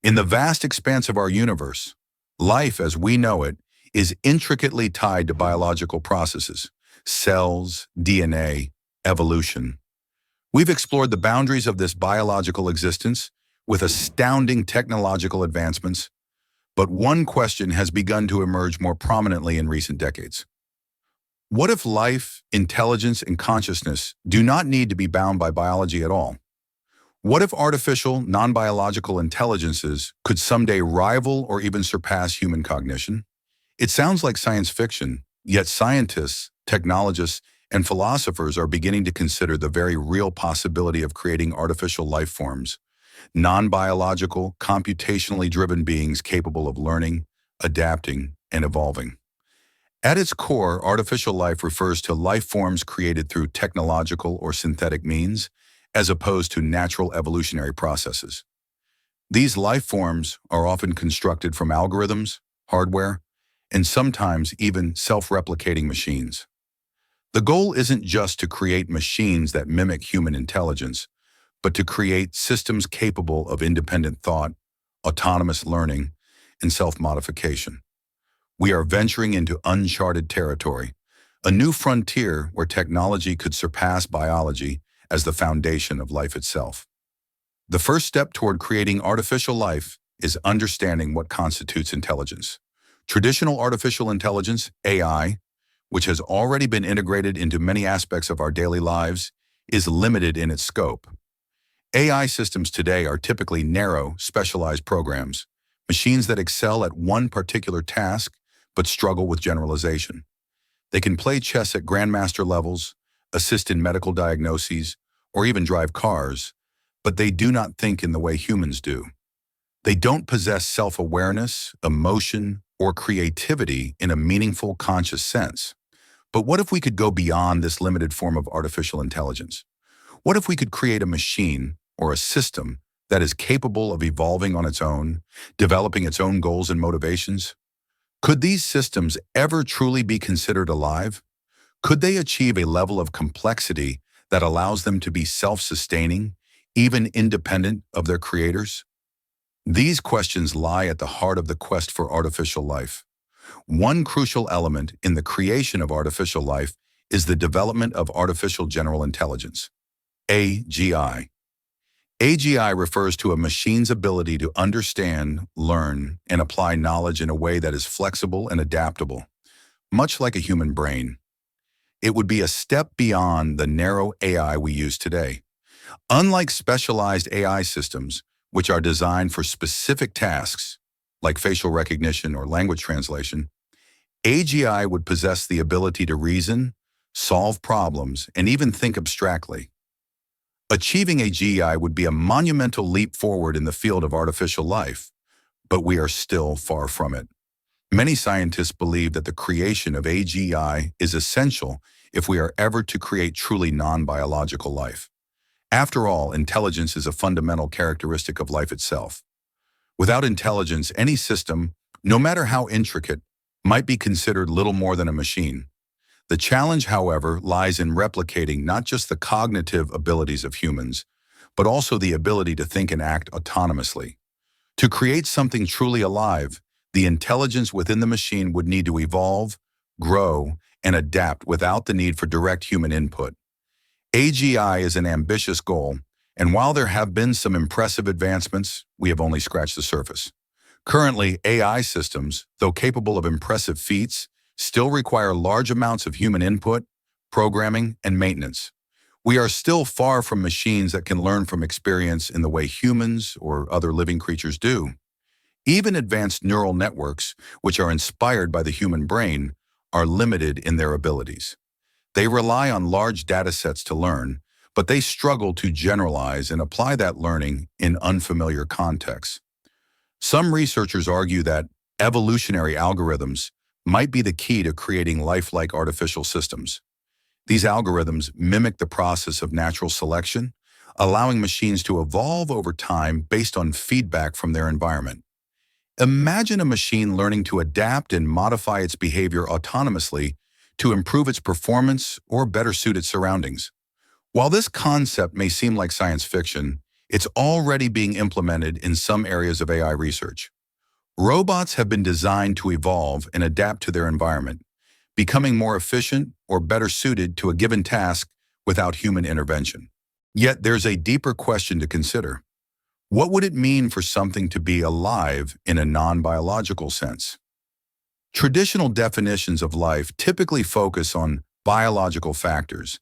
In the vast expanse of our universe, life as we know it is intricately tied to biological processes, cells, DNA, evolution. We've explored the boundaries of this biological existence with astounding technological advancements, but one question has begun to emerge more prominently in recent decades. What if life, intelligence, and consciousness do not need to be bound by biology at all? What if artificial, non-biological intelligences could someday rival or even surpass human cognition? It sounds like science fiction, yet scientists, technologists, and philosophers are beginning to consider the very real possibility of creating artificial life forms, non-biological, computationally driven beings capable of learning, adapting, and evolving. At its core, artificial life refers to life forms created through technological or synthetic means, as opposed to natural evolutionary processes. These life forms are often constructed from algorithms, hardware, and sometimes even self-replicating machines. The goal isn't just to create machines that mimic human intelligence, but to create systems capable of independent thought, autonomous learning, and self-modification. We are venturing into uncharted territory, a new frontier where technology could surpass biology as the foundation of life itself. The first step toward creating artificial life is understanding what constitutes intelligence. Traditional artificial intelligence, AI, which has already been integrated into many aspects of our daily lives, is limited in its scope. AI systems today are typically narrow, specialized programs, machines that excel at one particular task but struggle with generalization. They can play chess at grandmaster levels, assist in medical diagnoses, or even drive cars, but they do not think in the way humans do. They don't possess self-awareness, emotion, or creativity in a meaningful, conscious sense. But what if we could go beyond this limited form of artificial intelligence? What if we could create a machine or a system that is capable of evolving on its own, developing its own goals and motivations? Could these systems ever truly be considered alive? Could they achieve a level of complexity that allows them to be self-sustaining, even independent of their creators? These questions lie at the heart of the quest for artificial life. One crucial element in the creation of artificial life is the development of artificial general intelligence, AGI. AGI refers to a machine's ability to understand, learn, and apply knowledge in a way that is flexible and adaptable, much like a human brain. It would be a step beyond the narrow AI we use today. Unlike specialized AI systems, which are designed for specific tasks, like facial recognition or language translation, AGI would possess the ability to reason, solve problems, and even think abstractly. Achieving AGI would be a monumental leap forward in the field of artificial life, but we are still far from it. Many scientists believe that the creation of AGI is essential if we are ever to create truly non-biological life. After all, intelligence is a fundamental characteristic of life itself. Without intelligence, any system, no matter how intricate, might be considered little more than a machine. The challenge, however, lies in replicating not just the cognitive abilities of humans, but also the ability to think and act autonomously. To create something truly alive, the intelligence within the machine would need to evolve, grow, and adapt without the need for direct human input. AGI is an ambitious goal, and while there have been some impressive advancements, we have only scratched the surface. Currently, AI systems, though capable of impressive feats, still require large amounts of human input, programming, and maintenance. We are still far from machines that can learn from experience in the way humans or other living creatures do. Even advanced neural networks, which are inspired by the human brain, are limited in their abilities. They rely on large data sets to learn, but they struggle to generalize and apply that learning in unfamiliar contexts. Some researchers argue that evolutionary algorithms might be the key to creating lifelike artificial systems. These algorithms mimic the process of natural selection, allowing machines to evolve over time based on feedback from their environment. Imagine a machine learning to adapt and modify its behavior autonomously to improve its performance or better suit its surroundings. While this concept may seem like science fiction, It's already being implemented in some areas of AI research. Robots have been designed to evolve and adapt to their environment, becoming more efficient or better suited to a given task without human intervention. Yet there's a deeper question to consider. What would it mean for something to be alive in a non-biological sense? Traditional definitions of life typically focus on biological factors,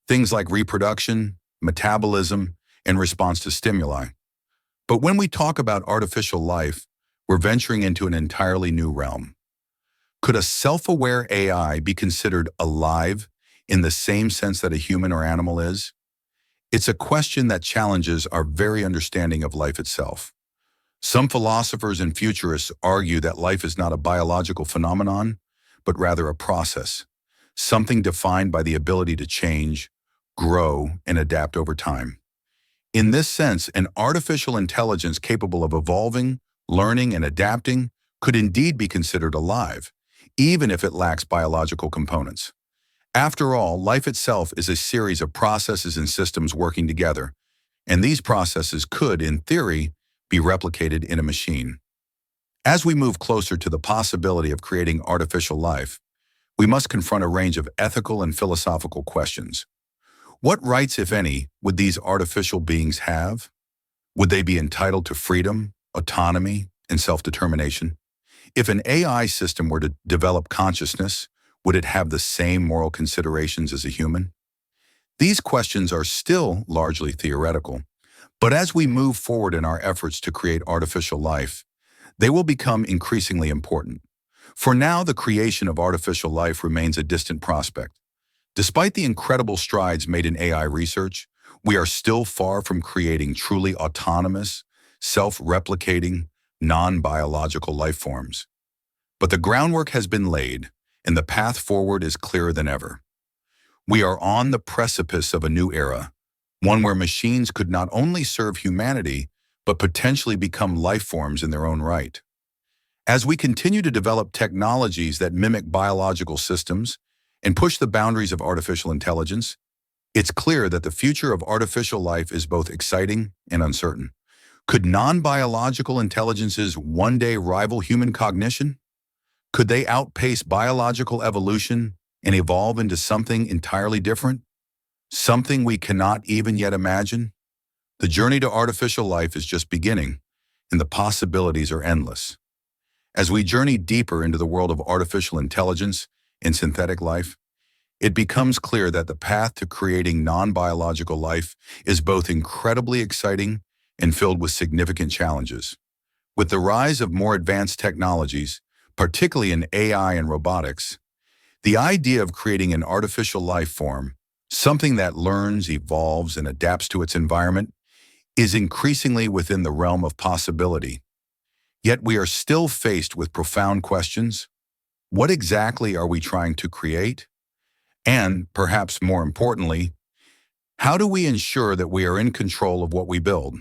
things like reproduction, metabolism, and response to stimuli. But when we talk about artificial life, we're venturing into an entirely new realm. Could a self-aware AI be considered alive in the same sense that a human or animal is? It's a question that challenges our very understanding of life itself. Some philosophers and futurists argue that life is not a biological phenomenon, but rather a process, something defined by the ability to change, grow, and adapt over time. In this sense, an artificial intelligence capable of evolving, learning, and adapting could indeed be considered alive, even if it lacks biological components. After all, life itself is a series of processes and systems working together, and these processes could, in theory, be replicated in a machine. As we move closer to the possibility of creating artificial life, we must confront a range of ethical and philosophical questions. What rights, if any, would these artificial beings have? Would they be entitled to freedom, autonomy, and self-determination? If an AI system were to develop consciousness, would it have the same moral considerations as a human? These questions are still largely theoretical, but as we move forward in our efforts to create artificial life, they will become increasingly important. For now, the creation of artificial life remains a distant prospect. Despite the incredible strides made in AI research, we are still far from creating truly autonomous, self-replicating, non-biological life forms. But the groundwork has been laid, and the path forward is clearer than ever. We are on the precipice of a new era, one where machines could not only serve humanity, but potentially become life forms in their own right. As we continue to develop technologies that mimic biological systems and push the boundaries of artificial intelligence, it's clear that the future of artificial life is both exciting and uncertain. Could non-biological intelligences one day rival human cognition? Could they outpace biological evolution and evolve into something entirely different? Something we cannot even yet imagine? The journey to artificial life is just beginning, and the possibilities are endless. As we journey deeper into the world of artificial intelligence and synthetic life, it becomes clear that the path to creating non-biological life is both incredibly exciting and filled with significant challenges. With the rise of more advanced technologies, particularly in AI and robotics, the idea of creating an artificial life form, something that learns, evolves, and adapts to its environment, is increasingly within the realm of possibility. Yet we are still faced with profound questions. What exactly are we trying to create? And, perhaps more importantly, how do we ensure that we are in control of what we build?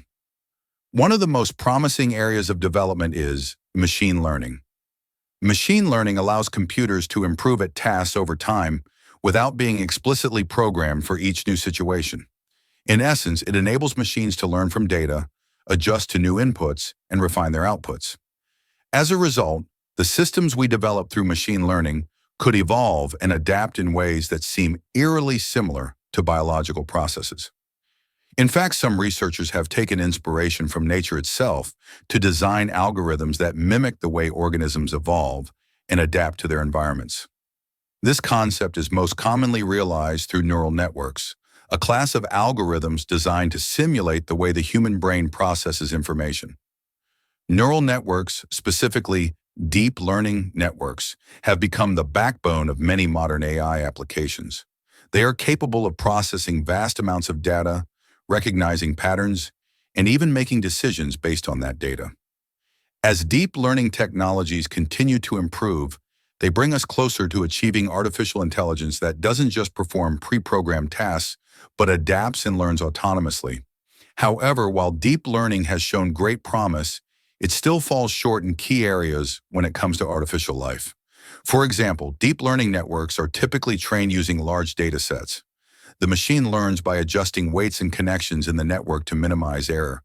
One of the most promising areas of development is machine learning. Machine learning allows computers to improve at tasks over time without being explicitly programmed for each new situation. In essence, it enables machines to learn from data, adjust to new inputs, and refine their outputs. As a result, the systems we develop through machine learning could evolve and adapt in ways that seem eerily similar to biological processes. In fact, some researchers have taken inspiration from nature itself to design algorithms that mimic the way organisms evolve and adapt to their environments. This concept is most commonly realized through neural networks, a class of algorithms designed to simulate the way the human brain processes information. Neural networks, specifically deep learning networks, have become the backbone of many modern AI applications. They are capable of processing vast amounts of data, recognizing patterns, and even making decisions based on that data. As deep learning technologies continue to improve, they bring us closer to achieving artificial intelligence that doesn't just perform pre-programmed tasks, but adapts and learns autonomously. However, while deep learning has shown great promise, it still falls short in key areas when it comes to artificial life. For example, deep learning networks are typically trained using large data sets. The machine learns by adjusting weights and connections in the network to minimize error,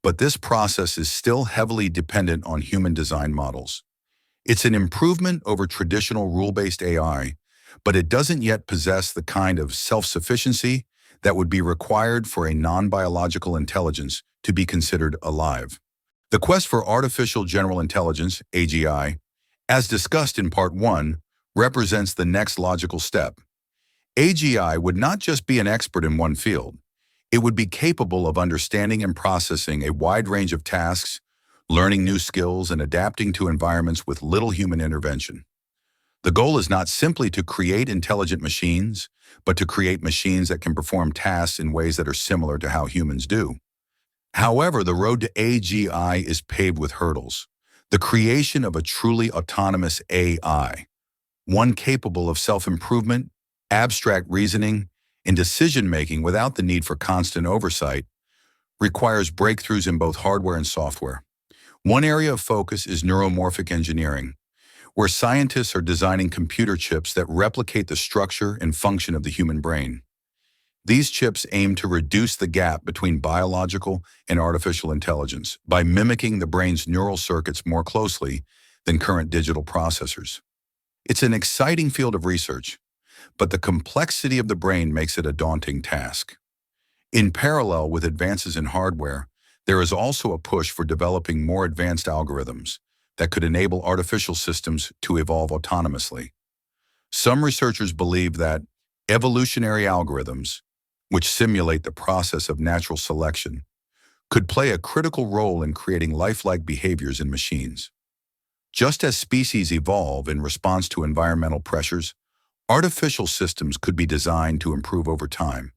but this process is still heavily dependent on human design models. It's an improvement over traditional rule-based AI, but it doesn't yet possess the kind of self-sufficiency that would be required for a non-biological intelligence to be considered alive. The quest for artificial general intelligence, AGI, as discussed in Part 1, represents the next logical step. AGI would not just be an expert in one field. It would be capable of understanding and processing a wide range of tasks, learning new skills, and adapting to environments with little human intervention. The goal is not simply to create intelligent machines, but to create machines that can perform tasks in ways that are similar to how humans do. However, the road to AGI is paved with hurdles. The creation of a truly autonomous AI, one capable of self-improvement, abstract reasoning, and decision-making without the need for constant oversight, requires breakthroughs in both hardware and software. One area of focus is neuromorphic engineering, where scientists are designing computer chips that replicate the structure and function of the human brain. These chips aim to reduce the gap between biological and artificial intelligence by mimicking the brain's neural circuits more closely than current digital processors. It's an exciting field of research, but the complexity of the brain makes it a daunting task. In parallel with advances in hardware, there is also a push for developing more advanced algorithms that could enable artificial systems to evolve autonomously. Some researchers believe that evolutionary algorithms, which simulate the process of natural selection, could play a critical role in creating lifelike behaviors in machines. Just as species evolve in response to environmental pressures, artificial systems could be designed to improve over time,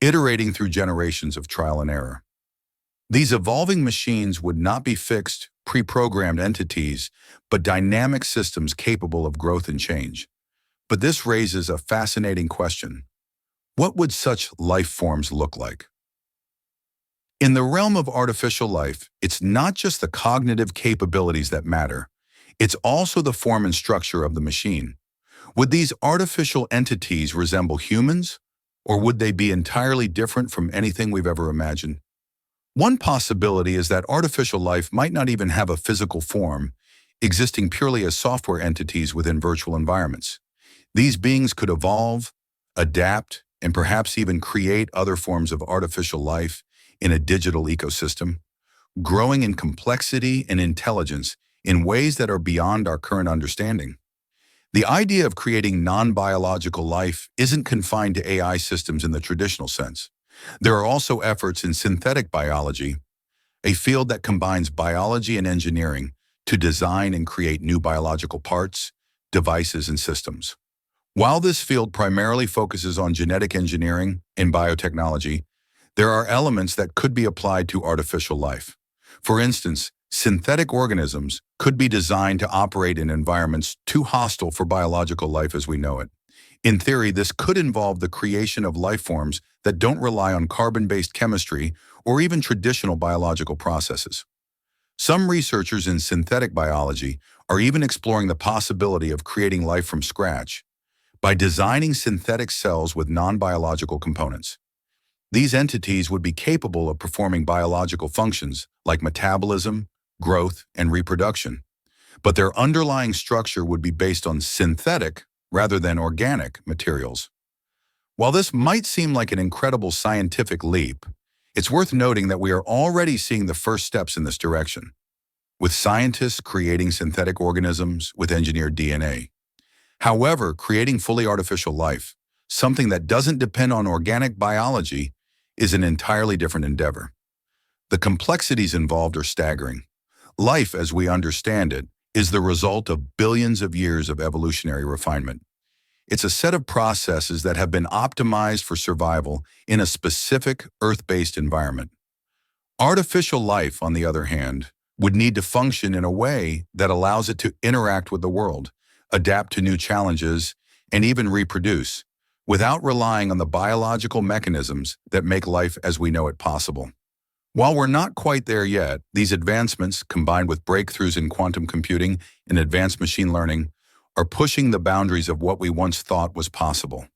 iterating through generations of trial and error. These evolving machines would not be fixed, pre-programmed entities, but dynamic systems capable of growth and change. But this raises a fascinating question. What would such life forms look like? In the realm of artificial life, it's not just the cognitive capabilities that matter. It's also the form and structure of the machine. Would these artificial entities resemble humans, or would they be entirely different from anything we've ever imagined? One possibility is that artificial life might not even have a physical form, existing purely as software entities within virtual environments. These beings could evolve, adapt, and perhaps even create other forms of artificial life in a digital ecosystem, growing in complexity and intelligence in ways that are beyond our current understanding. The idea of creating non-biological life isn't confined to AI systems in the traditional sense. There are also efforts in synthetic biology, a field that combines biology and engineering to design and create new biological parts, devices, and systems. While this field primarily focuses on genetic engineering and biotechnology, there are elements that could be applied to artificial life. For instance, synthetic organisms could be designed to operate in environments too hostile for biological life as we know it. In theory, this could involve the creation of life forms that don't rely on carbon-based chemistry or even traditional biological processes. Some researchers in synthetic biology are even exploring the possibility of creating life from scratch by designing synthetic cells with non-biological components. These entities would be capable of performing biological functions like metabolism, growth, and reproduction, but their underlying structure would be based on synthetic rather than organic materials. While this might seem like an incredible scientific leap, it's worth noting that we are already seeing the first steps in this direction, with scientists creating synthetic organisms with engineered DNA. However, creating fully artificial life, something that doesn't depend on organic biology, is an entirely different endeavor. The complexities involved are staggering. Life, as we understand it, is the result of billions of years of evolutionary refinement. It's a set of processes that have been optimized for survival in a specific Earth-based environment. Artificial life, on the other hand, would need to function in a way that allows it to interact with the world, adapt to new challenges, and even reproduce, without relying on the biological mechanisms that make life as we know it possible. While we're not quite there yet, these advancements, combined with breakthroughs in quantum computing and advanced machine learning, are pushing the boundaries of what we once thought was possible.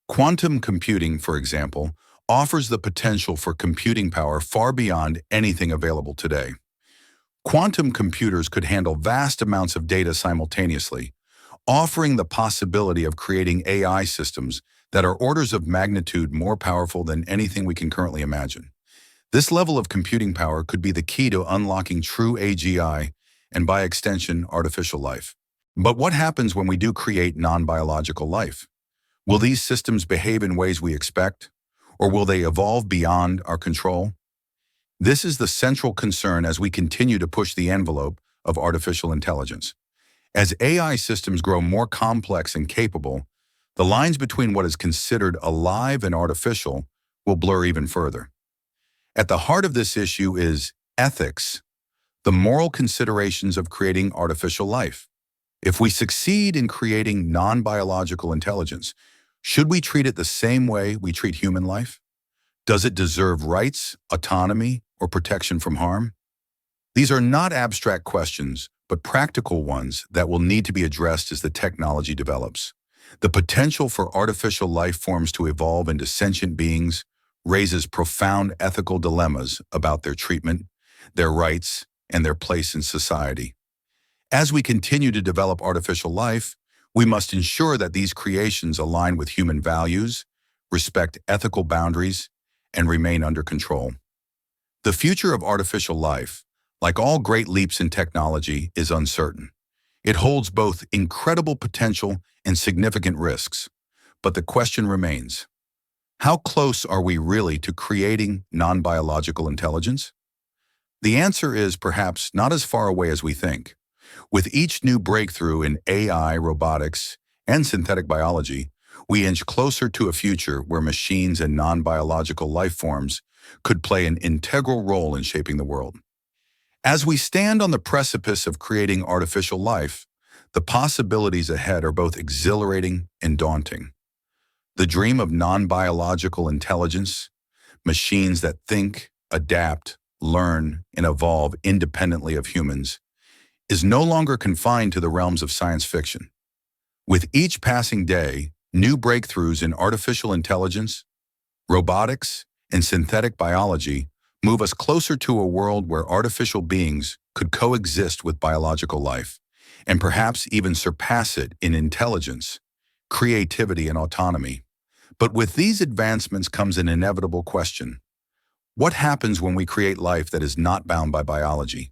Quantum computing, for example, offers the potential for computing power far beyond anything available today. Quantum computers could handle vast amounts of data simultaneously, offering the possibility of creating AI systems that are orders of magnitude more powerful than anything we can currently imagine. This level of computing power could be the key to unlocking true AGI and, by extension, artificial life. But what happens when we do create non-biological life? Will these systems behave in ways we expect, or will they evolve beyond our control? This is the central concern as we continue to push the envelope of artificial intelligence. As AI systems grow more complex and capable, the lines between what is considered alive and artificial will blur even further. At the heart of this issue is ethics, the moral considerations of creating artificial life. If we succeed in creating non-biological intelligence, should we treat it the same way we treat human life? Does it deserve rights, autonomy, or protection from harm? These are not abstract questions, but practical ones that will need to be addressed as the technology develops. The potential for artificial life forms to evolve into sentient beings raises profound ethical dilemmas about their treatment, their rights, and their place in society. As we continue to develop artificial life, we must ensure that these creations align with human values, respect ethical boundaries, and remain under control. The future of artificial life, like all great leaps in technology, is uncertain. It holds both incredible potential and significant risks. But the question remains, how close are we really to creating non-biological intelligence? The answer is perhaps not as far away as we think. With each new breakthrough in AI, robotics, and synthetic biology, we inch closer to a future where machines and non-biological life forms could play an integral role in shaping the world. As we stand on the precipice of creating artificial life, the possibilities ahead are both exhilarating and daunting. The dream of non-biological intelligence, machines that think, adapt, learn, and evolve independently of humans, is no longer confined to the realms of science fiction. With each passing day, new breakthroughs in artificial intelligence, robotics, and synthetic biology move us closer to a world where artificial beings could coexist with biological life, and perhaps even surpass it in intelligence, creativity, and autonomy. But with these advancements comes an inevitable question. What happens when we create life that is not bound by biology?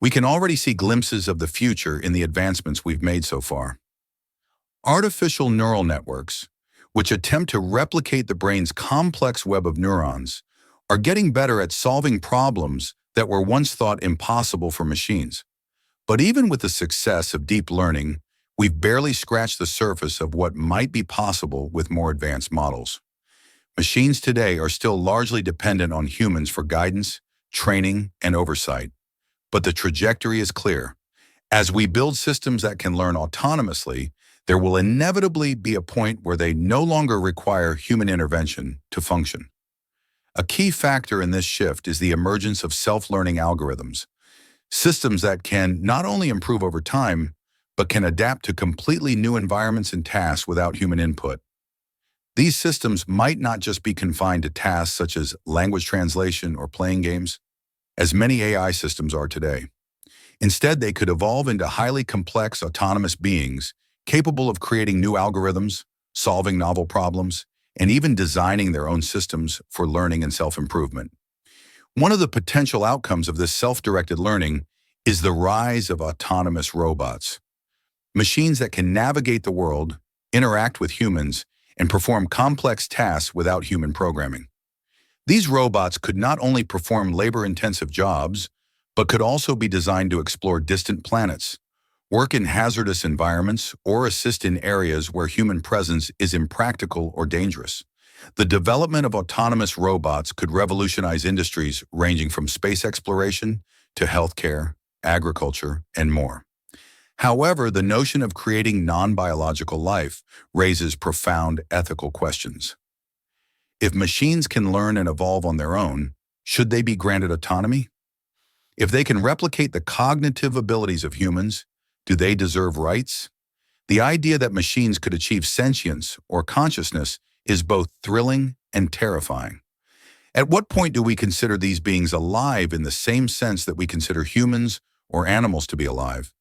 We can already see glimpses of the future in the advancements we've made so far. Artificial neural networks, which attempt to replicate the brain's complex web of neurons, are getting better at solving problems that were once thought impossible for machines. But even with the success of deep learning, we've barely scratched the surface of what might be possible with more advanced models. Machines today are still largely dependent on humans for guidance, training, and oversight. But the trajectory is clear. As we build systems that can learn autonomously, there will inevitably be a point where they no longer require human intervention to function. A key factor in this shift is the emergence of self-learning algorithms, systems that can not only improve over time, but can adapt to completely new environments and tasks without human input. These systems might not just be confined to tasks such as language translation or playing games, as many AI systems are today. Instead, they could evolve into highly complex, autonomous beings capable of creating new algorithms, solving novel problems, and even designing their own systems for learning and self-improvement. One of the potential outcomes of this self-directed learning is the rise of autonomous robots, machines that can navigate the world, interact with humans, and perform complex tasks without human programming. These robots could not only perform labor-intensive jobs, but could also be designed to explore distant planets, work in hazardous environments, or assist in areas where human presence is impractical or dangerous. The development of autonomous robots could revolutionize industries ranging from space exploration to healthcare, agriculture, and more. However, the notion of creating non-biological life raises profound ethical questions. If machines can learn and evolve on their own, should they be granted autonomy? If they can replicate the cognitive abilities of humans, do they deserve rights? The idea that machines could achieve sentience or consciousness is both thrilling and terrifying. At what point do we consider these beings alive in the same sense that we consider humans or animals to be alive?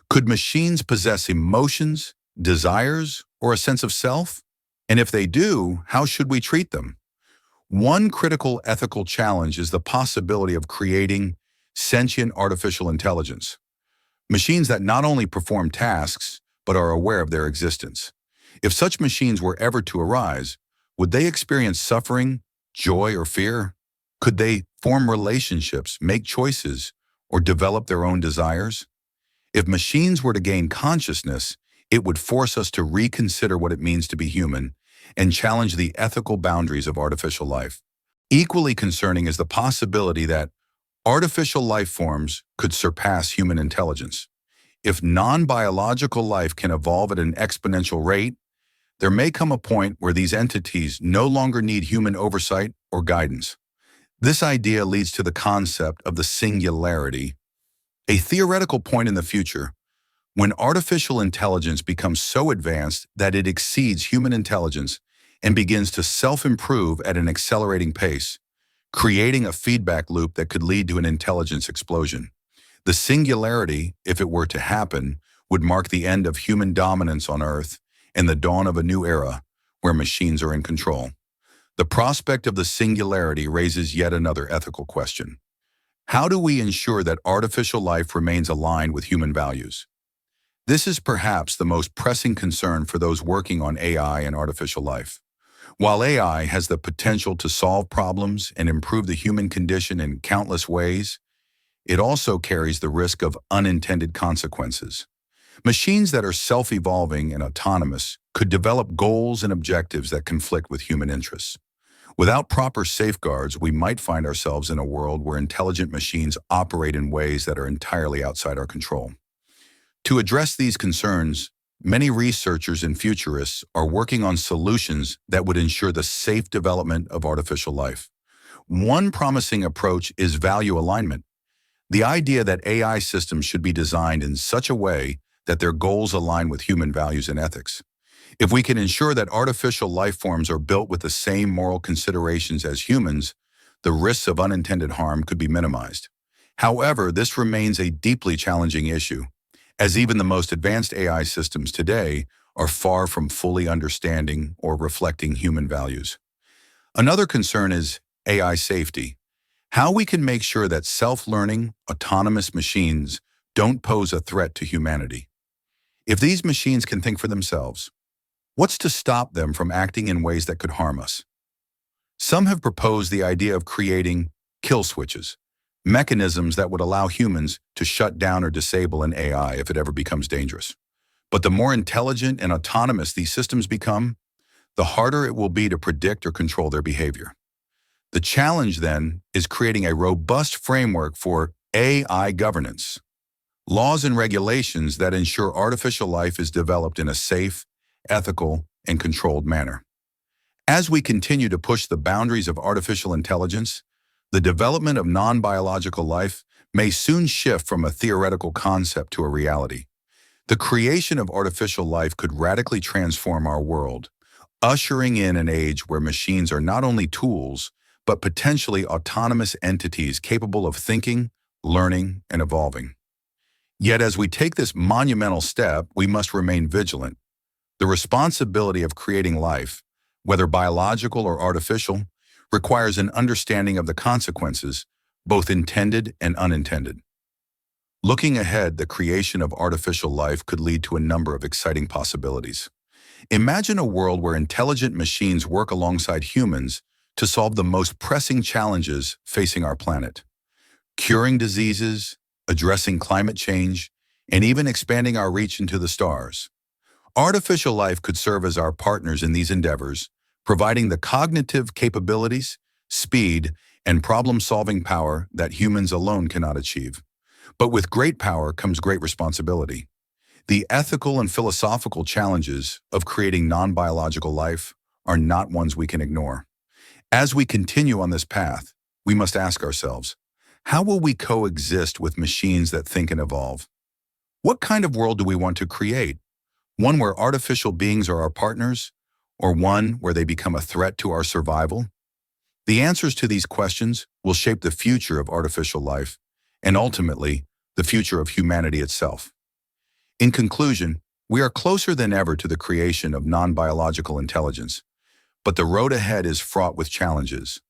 Could machines possess emotions, desires, or a sense of self? And if they do, how should we treat them? One critical ethical challenge is the possibility of creating sentient artificial intelligence, machines that not only perform tasks, but are aware of their existence. If such machines were ever to arise, would they experience suffering, joy, or fear? Could they form relationships, make choices, or develop their own desires? If machines were to gain consciousness, it would force us to reconsider what it means to be human and challenge the ethical boundaries of artificial life. Equally concerning is the possibility that artificial life forms could surpass human intelligence. If non-biological life can evolve at an exponential rate, there may come a point where these entities no longer need human oversight or guidance. This idea leads to the concept of the singularity, a theoretical point in the future when artificial intelligence becomes so advanced that it exceeds human intelligence and begins to self-improve at an accelerating pace, creating a feedback loop that could lead to an intelligence explosion. The singularity, if it were to happen, would mark the end of human dominance on Earth and the dawn of a new era where machines are in control. The prospect of the singularity raises yet another ethical question. How do we ensure that artificial life remains aligned with human values? This is perhaps the most pressing concern for those working on AI and artificial life. While AI has the potential to solve problems and improve the human condition in countless ways, it also carries the risk of unintended consequences. Machines that are self-evolving and autonomous could develop goals and objectives that conflict with human interests. Without proper safeguards, we might find ourselves in a world where intelligent machines operate in ways that are entirely outside our control. To address these concerns, many researchers and futurists are working on solutions that would ensure the safe development of artificial life. One promising approach is value alignment, the idea that AI systems should be designed in such a way that their goals align with human values and ethics. If we can ensure that artificial life forms are built with the same moral considerations as humans, the risks of unintended harm could be minimized. However, this remains a deeply challenging issue, as even the most advanced AI systems today are far from fully understanding or reflecting human values. Another concern is AI safety. How we can make sure that self-learning, autonomous machines don't pose a threat to humanity. If these machines can think for themselves, what's to stop them from acting in ways that could harm us? Some have proposed the idea of creating kill switches, mechanisms that would allow humans to shut down or disable an AI if it ever becomes dangerous. But the more intelligent and autonomous these systems become, the harder it will be to predict or control their behavior. The challenge, then, is creating a robust framework for AI governance, laws and regulations that ensure artificial life is developed in a safe, ethical, and controlled manner. As we continue to push the boundaries of artificial intelligence, the development of non-biological life may soon shift from a theoretical concept to a reality. The creation of artificial life could radically transform our world, ushering in an age where machines are not only tools, but potentially autonomous entities capable of thinking, learning, and evolving. Yet as we take this monumental step, we must remain vigilant. The responsibility of creating life, whether biological or artificial, requires an understanding of the consequences, both intended and unintended. Looking ahead, the creation of artificial life could lead to a number of exciting possibilities. Imagine a world where intelligent machines work alongside humans to solve the most pressing challenges facing our planet, curing diseases, addressing climate change, and even expanding our reach into the stars. Artificial life could serve as our partners in these endeavors, providing the cognitive capabilities, speed, and problem-solving power that humans alone cannot achieve. But with great power comes great responsibility. The ethical and philosophical challenges of creating non-biological life are not ones we can ignore. As we continue on this path, we must ask ourselves, how will we coexist with machines that think and evolve? What kind of world do we want to create? One where artificial beings are our partners, or one where they become a threat to our survival? The answers to these questions will shape the future of artificial life and ultimately the future of humanity itself. In conclusion, we are closer than ever to the creation of non-biological intelligence, but the road ahead is fraught with challenges.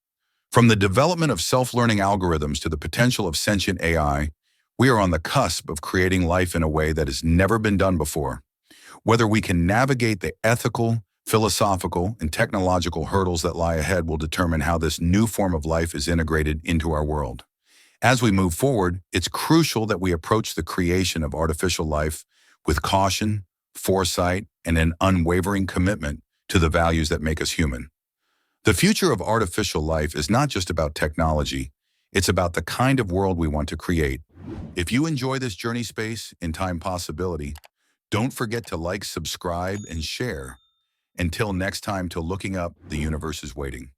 From the development of self-learning algorithms to the potential of sentient AI, we are on the cusp of creating life in a way that has never been done before. Whether we can navigate the ethical, philosophical, and technological hurdles that lie ahead will determine how this new form of life is integrated into our world. As we move forward, it's crucial that we approach the creation of artificial life with caution, foresight, and an unwavering commitment to the values that make us human. The future of artificial life is not just about technology, it's about the kind of world we want to create. If you enjoy this journey space in time possibility, don't forget to like, subscribe, and share. Until next time, till looking up, the universe is waiting.